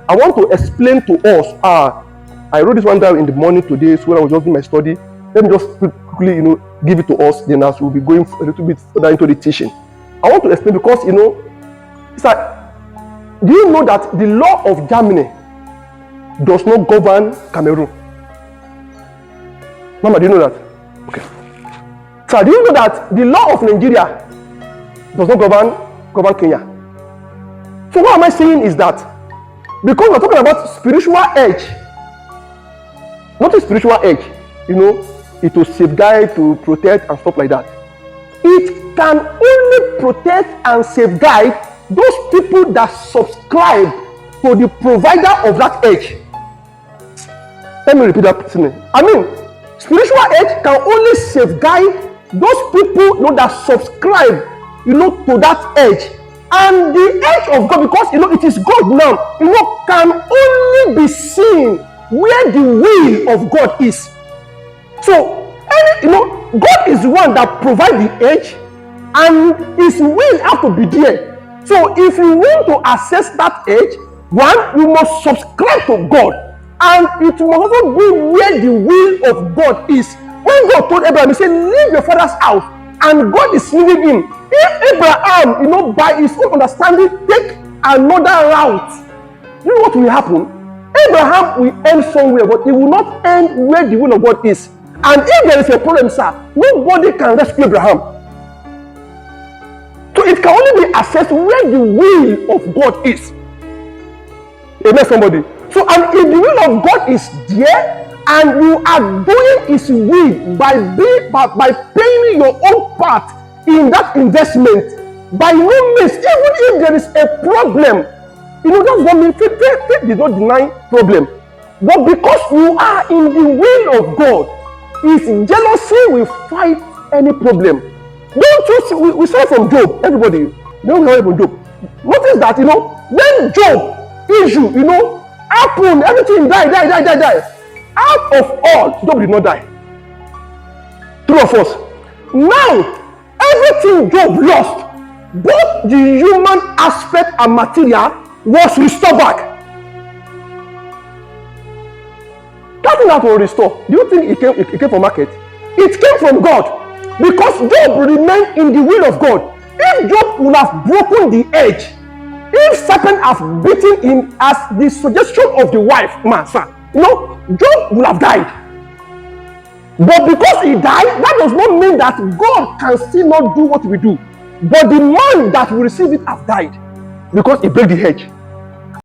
I want to explain to us. I wrote this one down in the morning today, so when I was just doing my study. Let me just quickly, give it to us. Then as we'll be going a little bit further into the teaching, I want to explain because it's like, do you know that the law of Germany does not govern Cameroon? Mama, do you know that? Okay. So do you know that the law of Nigeria does not govern Kenya? So what am I saying is that because we're talking about spiritual edge, not a spiritual edge, it will safeguard, to protect and stuff like that. It can only protect and safeguard those people that subscribe to the provider of that edge. Let me repeat that thing. Spiritual edge can only safeguard those people that subscribe to that edge. And the edge of God, because it is God now, can only be seen where the will of God is. So God is the one that provides the edge, and his will have to be there. So if you want to access that edge, one, you must subscribe to God, and it must also be where the will of God is. When God told Abraham, he said, leave your father's house, and God is leading him. If Abraham, by his own understanding, take another route, you know what will happen? Abraham will end somewhere, but he will not end where the will of God is. And if there is a problem, sir, nobody can rescue Abraham. So it can only be accessed where the will of God is. Amen, somebody. So, and if the will of God is there, and you are doing his will by paying your own part in that investment, by no means, even if there is a problem, that's what means faith did not deny problem. But because you are in the will of God, his jealousy will fight any problem. Don't you see, we saw from Job, everybody, don't hear from Job. Notice that, when Job issue, happened, everything died. Out of all, Job did not die. True or false? Now, everything Job lost, both the human aspect and material, was restored back. That thing that will restore, do you think it came from market? It came from God, because Job remained in the will of God. If Job would have broken the edge, if serpent have beaten him as the suggestion of the wife, Job would have died. But because he died, that does not mean that God can still not do what we do. But the man that will receive it have died, because he broke the hedge.